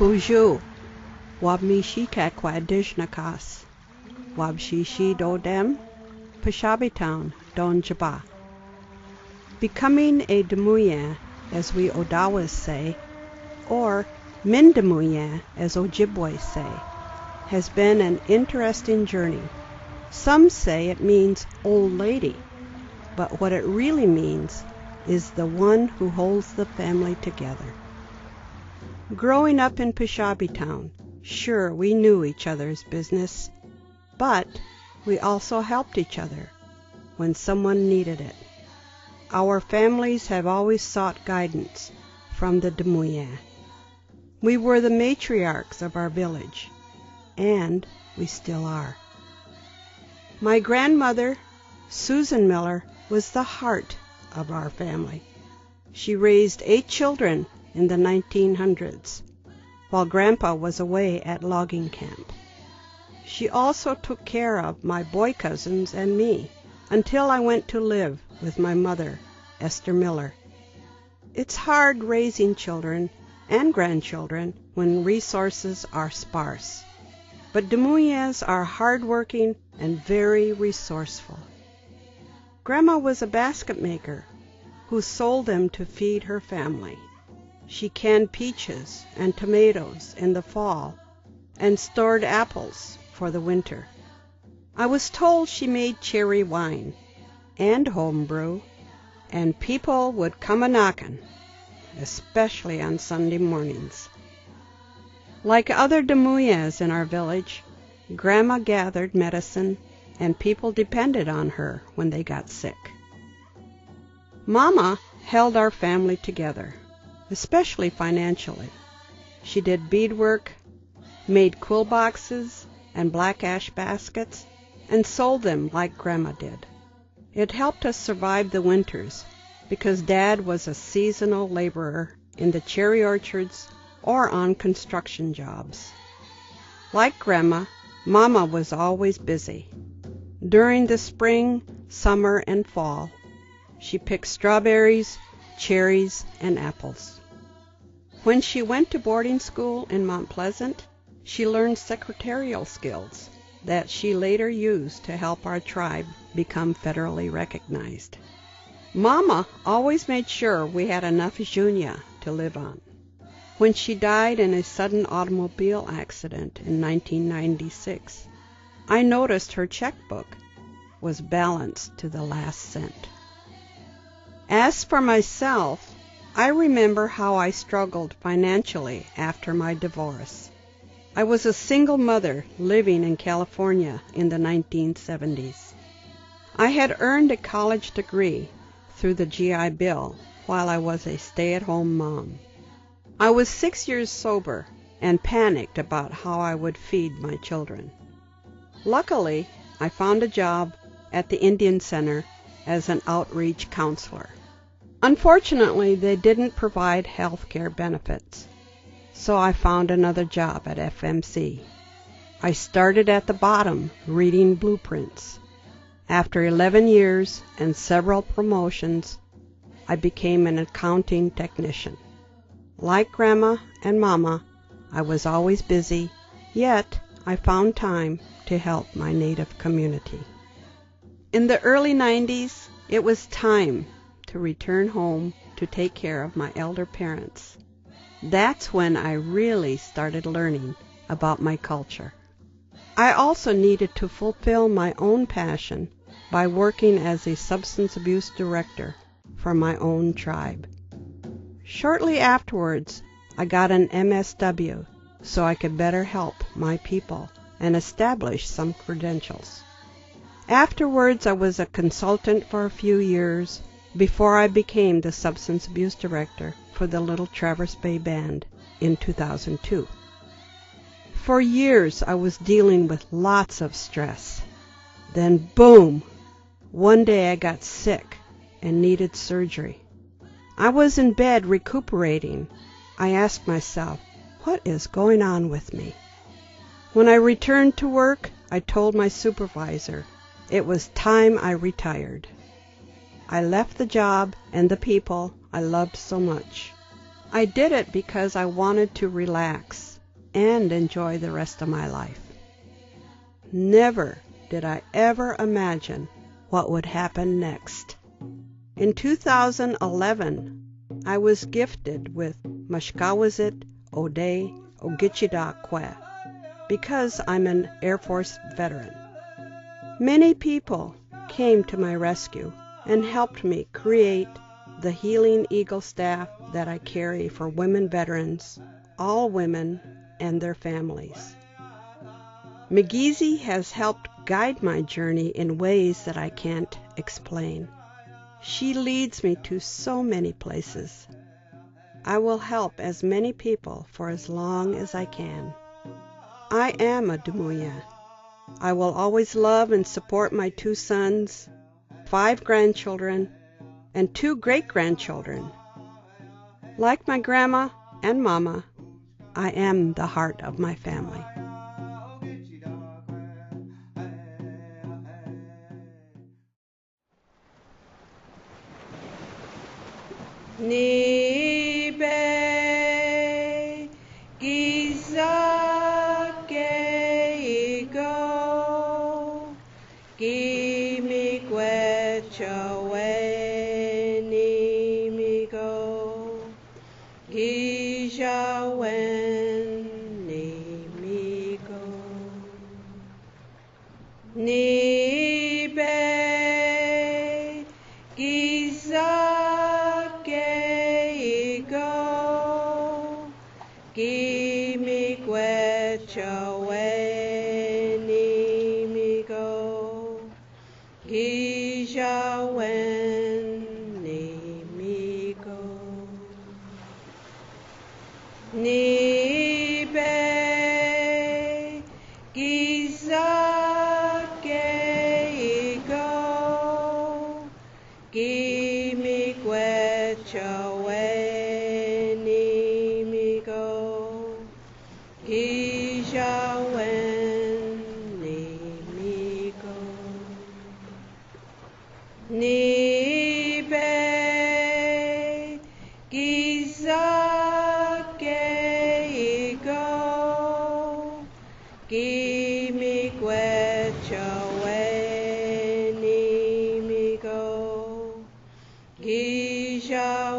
Puju, Wabmishi Kakwadishnakas, Wabshishi Dodem, Peshabitown, Don Jaba. Becoming a Dimooyehn, as we Odawas say, or Mindimooyehn, as Ojibwe say, has been an interesting journey. Some say it means old lady, but what it really means is the one who holds the family together. Growing up in Peshabitown, sure, we knew each other's business, but we also helped each other when someone needed it. Our families have always sought guidance from the Dimooyehn. We were the matriarchs of our village, and we still are. My grandmother, Susan Miller, was the heart of our family. She raised 8 children in the 1900s, while Grandpa was away at logging camp. She also took care of my boy cousins and me until I went to live with my mother, Esther Miller. It's hard raising children and grandchildren when resources are sparse, but Dimooyehns are hardworking and very resourceful. Grandma was a basket maker who sold them to feed her family. She canned peaches and tomatoes in the fall and stored apples for the winter. I was told she made cherry wine and homebrew, and people would come a-knockin', especially on Sunday mornings. Like other Dimooyehns in our village, Grandma gathered medicine, and people depended on her when they got sick. Mama held our family together, especially financially. She did beadwork, made quill boxes and black ash baskets, and sold them like Grandma did. It helped us survive the winters because Dad was a seasonal laborer in the cherry orchards or on construction jobs. Like Grandma, Mama was always busy. During the spring, summer, and fall, she picked strawberries, cherries, and apples. When she went to boarding school in Mount Pleasant, she learned secretarial skills that she later used to help our tribe become federally recognized. Mama always made sure we had enough junya to live on. When she died in a sudden automobile accident in 1996, I noticed her checkbook was balanced to the last cent. As for myself, I remember how I struggled financially after my divorce. I was a single mother living in California in the 1970s. I had earned a college degree through the GI Bill while I was a stay-at-home mom. I was 6 years sober and panicked about how I would feed my children. Luckily, I found a job at the Indian Center as an outreach counselor. Unfortunately, they didn't provide health care benefits, so I found another job at FMC. I started at the bottom, reading blueprints. After 11 years and several promotions, I became an accounting technician. Like Grandma and Mama, I was always busy, yet I found time to help my Native community. In the early 90s, it was time to return home to take care of my elder parents. That's when I really started learning about my culture. I also needed to fulfill my own passion by working as a substance abuse director for my own tribe. Shortly afterwards, I got an MSW so I could better help my people and establish some credentials. Afterwards, I was a consultant for a few years before I became the substance abuse director for the Little Traverse Bay Band in 2002. For years, I was dealing with lots of stress. Then, boom! One day I got sick and needed surgery. I was in bed recuperating. I asked myself, what is going on with me? When I returned to work, I told my supervisor it was time I retired. I left the job and the people I loved so much. I did it because I wanted to relax and enjoy the rest of my life. Never did I ever imagine what would happen next. In 2011, I was gifted with Mashkawazit Ode Ogichida because I'm an Air Force veteran. Many people came to my rescue and helped me create the Healing Eagle staff that I carry for women veterans, all women, and their families. McGeezy has helped guide my journey in ways that I can't explain. She leads me to so many places. I will help as many people for as long as I can. I am a Dimooyehn. I will always love and support my 2 sons, 5 grandchildren, and 2 great-grandchildren. Like my grandma and mama, I am the heart of my family. Nibi gizake go, gimi gwechawe nimi go, gijawen nimi go. Nibi gizake go, gimi gwechawe nimi go, gijawen nimi go. Nibi gizake go, gimi gwechawe nimi go, gijawen nimi go. Nibi gizake go, gimi gwechawe nimi go, gijawen